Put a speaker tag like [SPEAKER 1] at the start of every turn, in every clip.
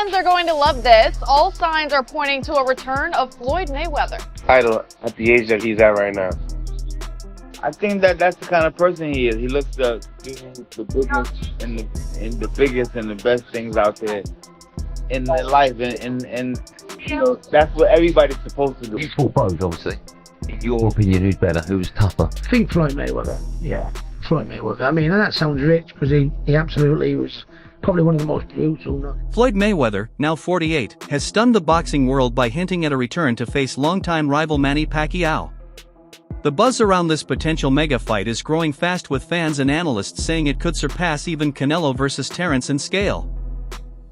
[SPEAKER 1] fans are going to love this. All signs are pointing to a return of Floyd Mayweather.
[SPEAKER 2] Title at the age that he's at right now.
[SPEAKER 3] I think that's the kind of person he is. He looks to do the biggest and the biggest and the best things out there in their life, and you know, that's what everybody's supposed to do.
[SPEAKER 4] You fought both, obviously. In your opinion, who's better? Who's tougher?
[SPEAKER 5] I think Floyd Mayweather. Yeah, Floyd Mayweather. I mean, and that sounds rich because he absolutely was probably one of the most brutal.
[SPEAKER 6] Floyd Mayweather, now 48, has stunned the boxing world by hinting at a return to face longtime rival Manny Pacquiao. The buzz around this potential mega fight is growing fast, with fans and analysts saying it could surpass even Canelo versus Terence in scale.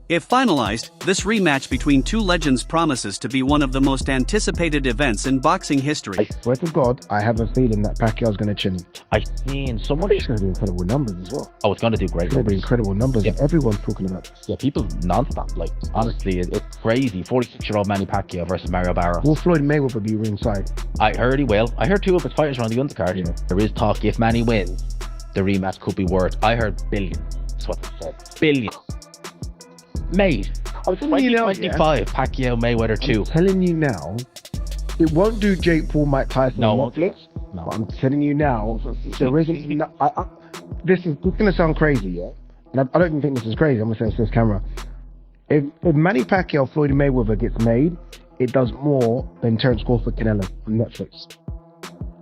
[SPEAKER 6] If finalized, this rematch between two legends promises to be one of the most anticipated events in boxing history.
[SPEAKER 7] I swear to God, I have a feeling that Pacquiao's going to chin him.
[SPEAKER 4] I've seen someone.
[SPEAKER 7] It's going to do incredible numbers as well.
[SPEAKER 4] Oh, it's going to do great
[SPEAKER 7] It's going to be
[SPEAKER 4] numbers.
[SPEAKER 7] incredible numbers.
[SPEAKER 4] Yeah.
[SPEAKER 7] Everyone's talking about this.
[SPEAKER 4] Yeah, people non-stop. Like, honestly, it's crazy. 46-year-old Manny Pacquiao versus Mario Barros.
[SPEAKER 7] Will Floyd Mayweather be ringside?
[SPEAKER 4] I heard he will. I heard two of his fighters are on the undercard.
[SPEAKER 7] Yeah.
[SPEAKER 4] There is talk if Manny wins, the rematch could be worth, I heard, billions. That's what they said. Billions. Mate.
[SPEAKER 7] I was telling you now,
[SPEAKER 4] 2025, Pacquiao Mayweather 2.
[SPEAKER 7] I'm telling you now, it won't do Jake Paul, Mike Tyson
[SPEAKER 4] No,
[SPEAKER 7] on
[SPEAKER 4] won't.
[SPEAKER 7] Netflix.
[SPEAKER 4] No.
[SPEAKER 7] But I'm telling you now, there isn't. This is going to sound crazy, yeah? And I don't even think this is crazy. I'm going to say this camera. If Manny Pacquiao, Floyd Mayweather gets made, it does more than Terence Crawford, Canelo on Netflix.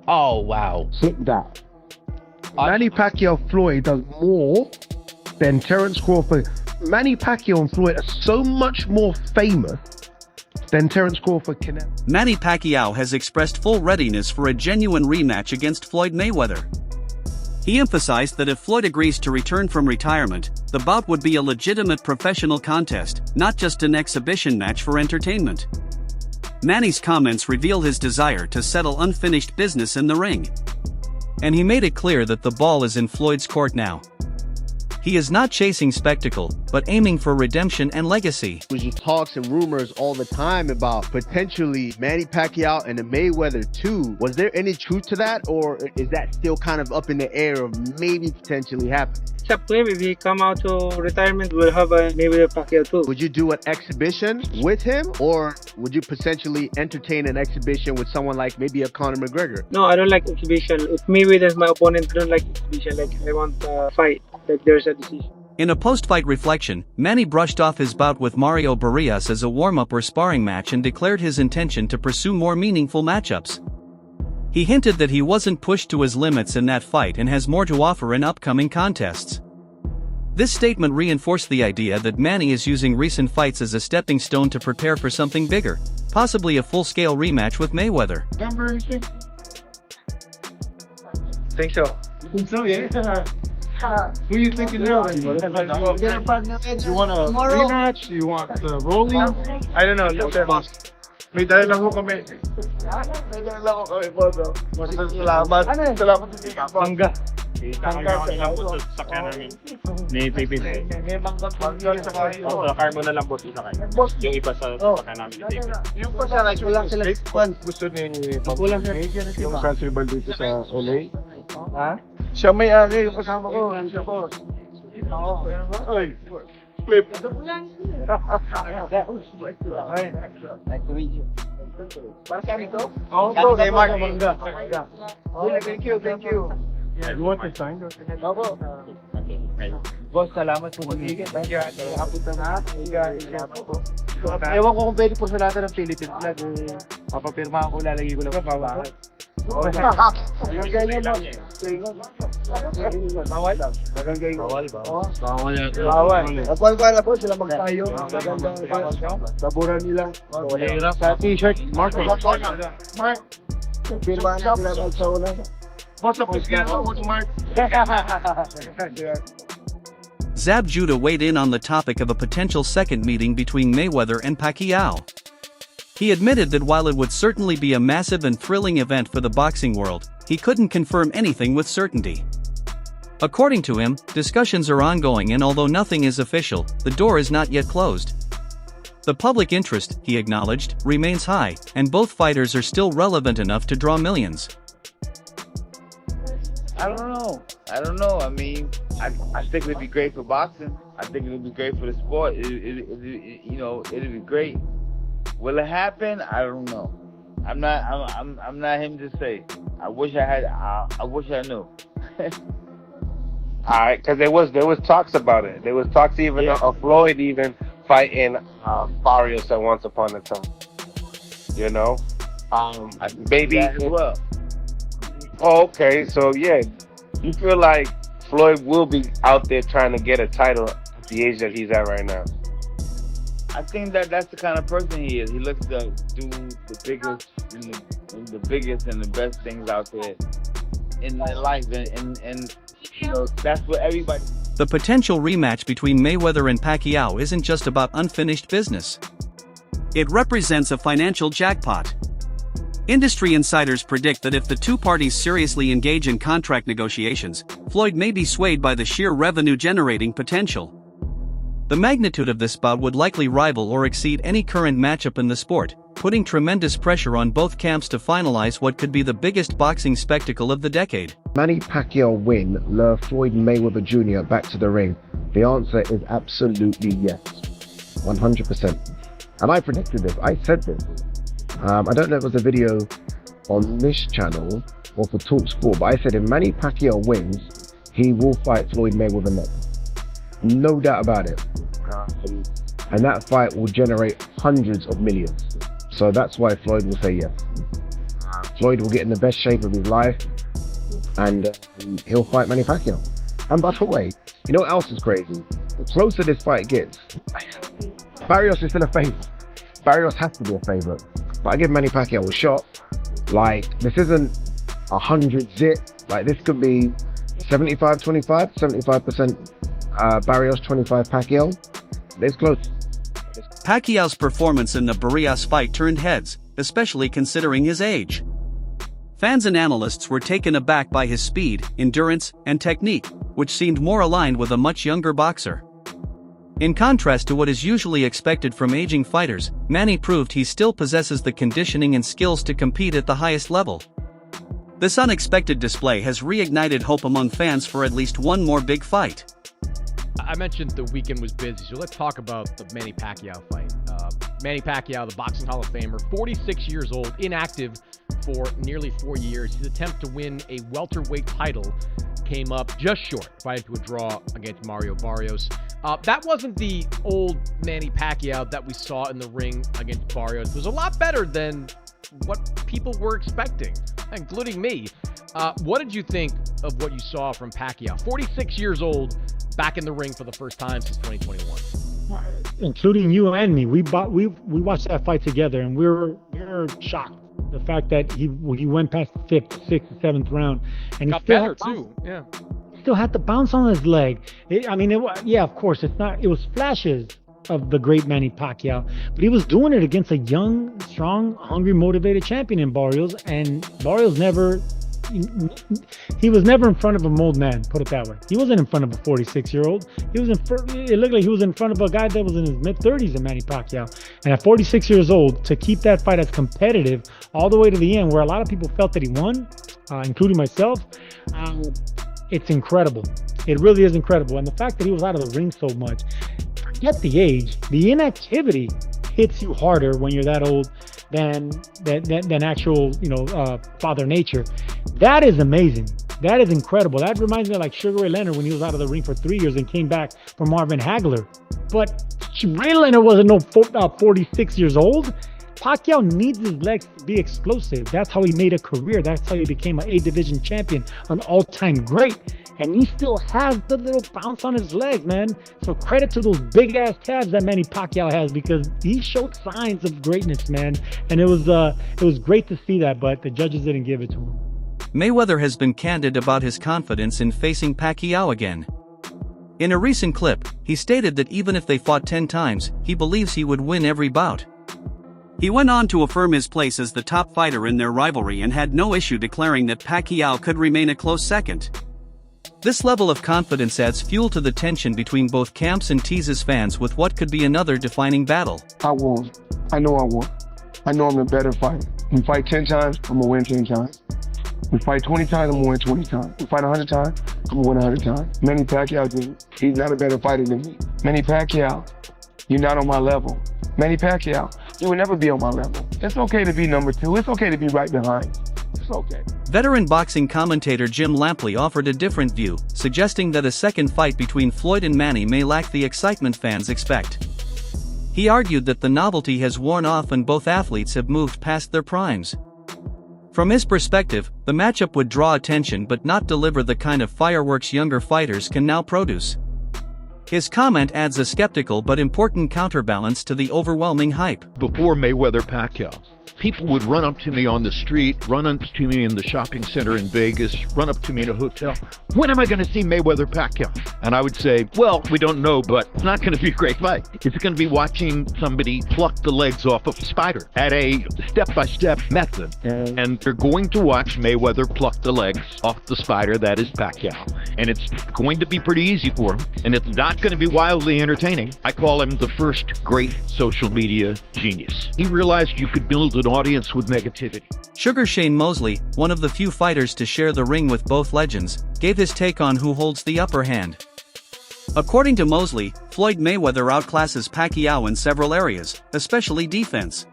[SPEAKER 4] Oh, wow.
[SPEAKER 7] Flip that. Manny Pacquiao, Floyd does more than Terence Crawford. Manny Pacquiao and Floyd are so much more famous than Terence Crawford, Canelo.
[SPEAKER 6] Manny Pacquiao has expressed full readiness for a genuine rematch against Floyd Mayweather. He emphasized that if Floyd agrees to return from retirement, the bout would be a legitimate professional contest, not just an exhibition match for entertainment. Manny's comments reveal his desire to settle unfinished business in the ring. And he made it clear that the ball is in Floyd's court now. He is not chasing spectacle, but aiming for redemption and legacy.
[SPEAKER 8] There's just talks and rumors all the time about potentially Manny Pacquiao and the Mayweather 2. Was there any truth to that, or is that still kind of up in the air of maybe potentially happening?
[SPEAKER 9] It's up to him. If he come out to retirement, we'll have a Mayweather Pacquiao too.
[SPEAKER 8] Would you do an exhibition with him, or would you potentially entertain an exhibition with someone like maybe a Conor McGregor?
[SPEAKER 9] No, I don't like exhibition. If Mayweather is my opponent, I don't like exhibition. Like, I want a fight. Like, there's a decision.
[SPEAKER 6] In a post-fight reflection, Manny brushed off his bout with Mario Barrios as a warm-up or sparring match and declared his intention to pursue more meaningful matchups. He hinted that he wasn't pushed to his limits in that fight and has more to offer in upcoming contests. This statement reinforced the idea that Manny is using recent fights as a stepping stone to prepare for something bigger, possibly a full-scale rematch with Mayweather.
[SPEAKER 9] Think so.
[SPEAKER 10] Think so, yeah. Who you thinking now? You want a rematch? You want rolling?
[SPEAKER 9] I don't know.
[SPEAKER 10] May dahil lang ko kami. May dahil lang ko kami po. Salamat. Salamat sa Mangga.
[SPEAKER 11] Sakyan namin. Ni David.
[SPEAKER 10] May mangga po yun sa kayo.
[SPEAKER 11] Car mo na lang po sakay. Yung iba sa sakyan namin ni David.
[SPEAKER 10] Yung pa siya, kulang sila. Gusto ni yung festival dito sa LA. Ha? Siya may-ari, yung kasama ko. Siya po. Oy, flip.
[SPEAKER 8] Nice to meet you.
[SPEAKER 10] Para sa rito? Oo, kay Mark. Thank you, thank you. Yeah, you want to sign? Opo.
[SPEAKER 3] Boss, salamat po mag-igit.
[SPEAKER 10] Thank you. Kapunta na.
[SPEAKER 3] Ewan ko kung pwede po sa lahat ng Philippines flag. Papapirmahan ko, lalagay ko lang sa bawa.
[SPEAKER 10] Yung ganyan mo. Bawal? Bawal ba? Bawal yan. Bawal. Nagwal-wala po sila magtayo. Magandang taburan nila. Sa t-shirt. Mark. Mark. Pirmahan na sila magsauna. Boss, please get over to Mark.
[SPEAKER 6] Zab Judah weighed in on the topic of a potential second meeting between Mayweather and Pacquiao. He admitted that while it would certainly be a massive and thrilling event for the boxing world, he couldn't confirm anything with certainty. According to him, discussions are ongoing, and although nothing is official, the door is not yet closed. The public interest, he acknowledged, remains high, and both fighters are still relevant enough to draw millions.
[SPEAKER 3] I don't know. I mean, I think it'd be great for boxing. I think it'd be great for the sport. It'd be great. Will it happen? I don't know. I'm not him to say. I wish I had. I wish I knew.
[SPEAKER 2] Alright, because there was talks about it. There was talks even of Floyd even fighting Barrios at once upon a time. You know, maybe
[SPEAKER 3] as well.
[SPEAKER 2] Oh, okay. So yeah, you feel like Floyd will be out there trying to get a title at the age that he's at right now?
[SPEAKER 3] I think that's the kind of person he is. He looks to do the biggest and the biggest and the best things out there in their life, and that's what everybody.
[SPEAKER 6] The potential rematch between Mayweather and Pacquiao isn't just about unfinished business. It represents a financial jackpot. Industry insiders predict that if the two parties seriously engage in contract negotiations, Floyd may be swayed by the sheer revenue-generating potential. The magnitude of this bout would likely rival or exceed any current matchup in the sport, putting tremendous pressure on both camps to finalize what could be the biggest boxing spectacle of the decade.
[SPEAKER 7] Manny Pacquiao win lure Floyd Mayweather Jr. back to the ring? The answer is absolutely yes. 100%. And I predicted this. I said this. I don't know if it was a video on this channel or for TalkSport, but I said if Manny Pacquiao wins, he will fight Floyd Mayweather next. No doubt about it. And that fight will generate hundreds of millions. So that's why Floyd will say yes. Floyd will get in the best shape of his life and he'll fight Manny Pacquiao. And by the way, you know what else is crazy? The closer this fight gets, Barrios is still a favourite. Barrios has to be a favourite. But I give Manny Pacquiao a shot. Like, this isn't 100 zip. Like, this could be 75-25, 75% Barrios, 25 Pacquiao. It's close.
[SPEAKER 6] Pacquiao's performance in the Barrios fight turned heads, especially considering his age. Fans and analysts were taken aback by his speed, endurance, and technique, which seemed more aligned with a much younger boxer. In contrast to what is usually expected from aging fighters, Manny proved he still possesses the conditioning and skills to compete at the highest level. This unexpected display has reignited hope among fans for at least one more big fight.
[SPEAKER 12] I mentioned the weekend was busy, so let's talk about the Manny Pacquiao fight. Manny Pacquiao, the Boxing Hall of Famer, 46 years old, inactive for nearly 4 years. His attempt to win a welterweight title came up just short, fighting to a draw against Mario Barrios. That wasn't the old Manny Pacquiao that we saw in the ring against Barrios. It was a lot better than what people were expecting, including me. What did you think of what you saw from Pacquiao? 46 years old, back in the ring for the first time since 2021.
[SPEAKER 9] Including you and me, we watched that fight together, and we were shocked. The fact that he went past the 5th, 6th, 7th round, and he
[SPEAKER 12] got
[SPEAKER 9] still
[SPEAKER 12] better too. Yeah,
[SPEAKER 9] still had the bounce on his leg. Of course, it's not. It was flashes of the great Manny Pacquiao, but he was doing it against a young, strong, hungry, motivated champion in Barrios, and Barrios never. He was never in front of a old man, put it that way. He wasn't in front of a 46-year-old. It looked like he was in front of a guy that was in his mid-30s in Manny Pacquiao. And at 46 years old, to keep that fight as competitive all the way to the end, where a lot of people felt that he won, including myself, it's incredible. It really is incredible. And the fact that he was out of the ring so much, forget the age, the inactivity hits you harder when you're that old than actual, Father Nature. That is amazing. That is incredible. That reminds me of like Sugar Ray Leonard when he was out of the ring for 3 years and came back for Marvin Hagler. But Ray Leonard wasn't no 46 years old. Pacquiao needs his legs to be explosive. That's how he made a career. That's how he became an A-division champion, an all-time great. And he still has the little bounce on his legs, man. So credit to those big-ass calves that Manny Pacquiao has, because he showed signs of greatness, man. And it was great to see that, but the judges didn't give it to him.
[SPEAKER 6] Mayweather has been candid about his confidence in facing Pacquiao again. In a recent clip, he stated that even if they fought 10 times, he believes he would win every bout. He went on to affirm his place as the top fighter in their rivalry and had no issue declaring that Pacquiao could remain a close second. This level of confidence adds fuel to the tension between both camps and teases fans with what could be another defining battle.
[SPEAKER 10] I won. I know I won. I know I'm the better fighter. You fight 10 times, I'm going to win 10 times.
[SPEAKER 7] We fight 20 times, I'm gonna win 20 times. We fight 100 times, I'm gonna win 100 times. Manny Pacquiao, he's not a better fighter than me. Manny Pacquiao, you're not on my level. Manny Pacquiao, you will never be on my level. It's okay to be number 2. It's okay to be right behind. It's okay.
[SPEAKER 6] Veteran boxing commentator Jim Lampley offered a different view, suggesting that a second fight between Floyd and Manny may lack the excitement fans expect. He argued that the novelty has worn off and both athletes have moved past their primes. From his perspective, the matchup would draw attention but not deliver the kind of fireworks younger fighters can now produce. His comment adds a skeptical but important counterbalance to the overwhelming hype.
[SPEAKER 13] Before Mayweather-Pacquiao, people would run up to me on the street, run up to me in the shopping center in Vegas, run up to me in a hotel. When am I going to see Mayweather-Pacquiao? And I would say, well, we don't know, but it's not going to be a great fight. It's going to be watching somebody pluck the legs off of a spider at a step-by-step method. And they're going to watch Mayweather pluck the legs off the spider that is Pacquiao. And it's going to be pretty easy for him. And it's not going to be wildly entertaining. I call him the first great social media genius. He realized you could build an audience with negativity.
[SPEAKER 6] Sugar Shane Mosley, one of the few fighters to share the ring with both legends, gave his take on who holds the upper hand. According to Mosley, Floyd Mayweather outclasses Pacquiao in several areas, especially defense.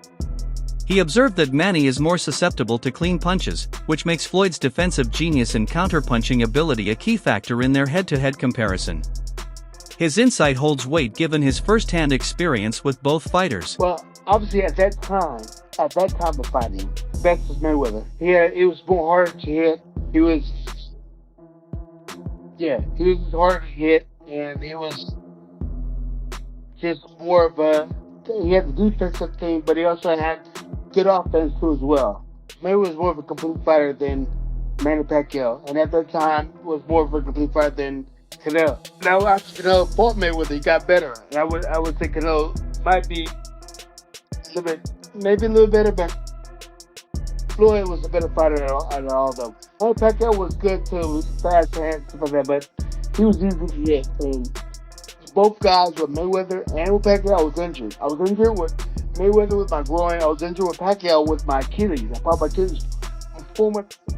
[SPEAKER 6] He observed that Manny is more susceptible to clean punches, which makes Floyd's defensive genius and counterpunching ability a key factor in their head-to-head comparison. His insight holds weight given his first-hand experience with both fighters.
[SPEAKER 5] Well, obviously at that time of fighting, best was Mayweather. It was more hard to hit. He was harder to hit, and it was just more of a. He had the defensive thing, but he also had good offense too as well. Mayweather was more of a complete fighter than Manny Pacquiao, and at that time was more of a complete fighter than Canelo. Now after Canelo fought Mayweather, he got better. And I would say Canelo might be maybe a little better, but Floyd was a better fighter out of all of them. Manny Pacquiao was good too, fast hands, stuff like that, but he was easy to hit. And both guys with Mayweather and with Pacquiao, I was injured. I was injured with Mayweather with my groin. I was injured with Pacquiao with my Achilles. I popped my Achilles.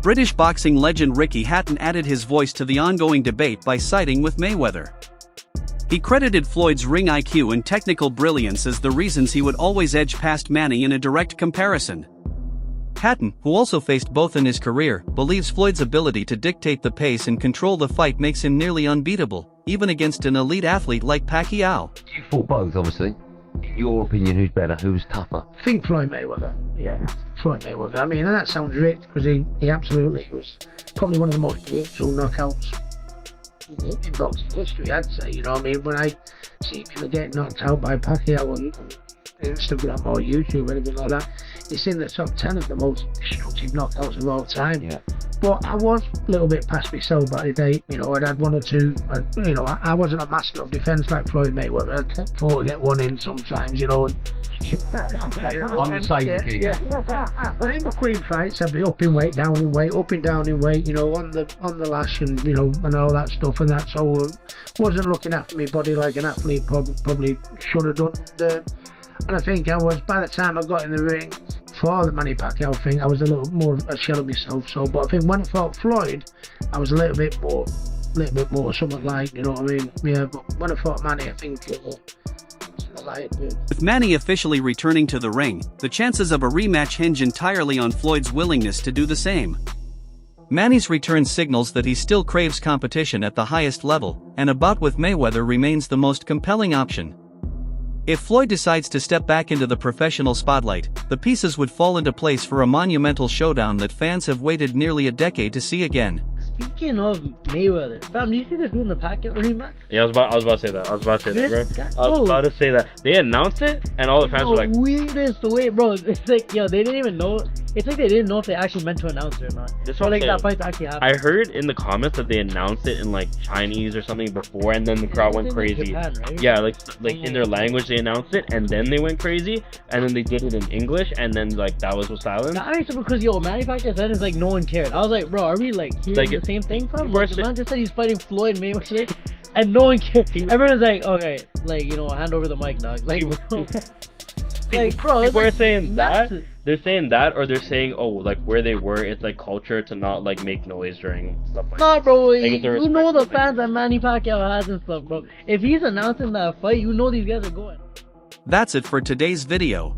[SPEAKER 6] British boxing legend Ricky Hatton added his voice to the ongoing debate by siding with Mayweather. He credited Floyd's ring IQ and technical brilliance as the reasons he would always edge past Manny in a direct comparison. Hatton, who also faced both in his career, believes Floyd's ability to dictate the pace and control the fight makes him nearly unbeatable, even against an elite athlete like Pacquiao.
[SPEAKER 14] You fought both, obviously. In your opinion, who's better? Who's tougher?
[SPEAKER 5] I think Floyd Mayweather. Yeah, Floyd Mayweather. I mean, and that sounds rich because he absolutely was probably one of the most brutal knockouts in boxing history, I'd say. You know what I mean? When I see people get knocked out by Pacquiao on Instagram or YouTube or anything like that, it's in the top 10 of the most destructive knockouts of all time. Yeah. But I was a little bit past myself by the day, you know, I'd had one or two, you know, I wasn't a master of defence like Floyd Mayweather. I thought to get one in sometimes, you know. On
[SPEAKER 14] the side,
[SPEAKER 5] yeah. But in between fights, I'd be up in weight, down in weight, up and down in weight, you know, on the lash and, you know, and all that stuff, and that's all. Wasn't looking after my body like an athlete probably should have done. And I think I was, by the time I got in the ring for the Manny Pacquiao thing, I was a little more a shell of myself. So, but I think when I fought Floyd, I was a little bit more something like, you know what I mean? Yeah, but when I fought Manny, I think
[SPEAKER 6] with Manny officially returning to the ring, the chances of a rematch hinge entirely on Floyd's willingness to do the same. Manny's return signals that he still craves competition at the highest level, and a bout with Mayweather remains the most compelling option. If Floyd decides to step back into the professional spotlight, the pieces would fall into place for a monumental showdown that fans have waited nearly a decade to see again.
[SPEAKER 15] Speaking of Mayweather, fam, do you see they're doing the Pacquiao rematch?
[SPEAKER 11] Yeah, I was about to say that. I was about to say that. They announced it, and all the fans were like,
[SPEAKER 15] weirdest way, bro. It's like, yo, they didn't even know. It's like they didn't know if they actually meant to announce it or not.
[SPEAKER 11] That's
[SPEAKER 15] or
[SPEAKER 11] what
[SPEAKER 15] like
[SPEAKER 11] I'm
[SPEAKER 15] that
[SPEAKER 11] saying.
[SPEAKER 15] fight actually happened.
[SPEAKER 11] I heard in the comments that they announced it in like Chinese or something before, and then the crowd went crazy.
[SPEAKER 15] Japan, right?
[SPEAKER 11] Yeah, like in their language they announced it, and then they went crazy, and then they did it in English, and then like that was silent.
[SPEAKER 15] That makes it because Manny Pacquiao said it's like no one cared. I was like, bro, are we like hearing
[SPEAKER 11] like,
[SPEAKER 15] the same thing from? Like, the man just said he's fighting Floyd Mayweather, and no one cared. Everyone's like, okay, like, you know, hand over the mic, dog. Like, Like, bro,
[SPEAKER 11] People are
[SPEAKER 15] it's
[SPEAKER 11] saying that.
[SPEAKER 15] massive.
[SPEAKER 11] They're saying that, or they're saying, oh, like where they were, it's like culture to not like make noise during stuff like
[SPEAKER 15] Nah,
[SPEAKER 11] that.
[SPEAKER 15] bro,
[SPEAKER 11] Like, it's a
[SPEAKER 15] you know the
[SPEAKER 11] respect thing.
[SPEAKER 15] fans that Manny Pacquiao has and stuff, bro. If he's announcing that fight, you know these guys are going.
[SPEAKER 6] That's it for today's video.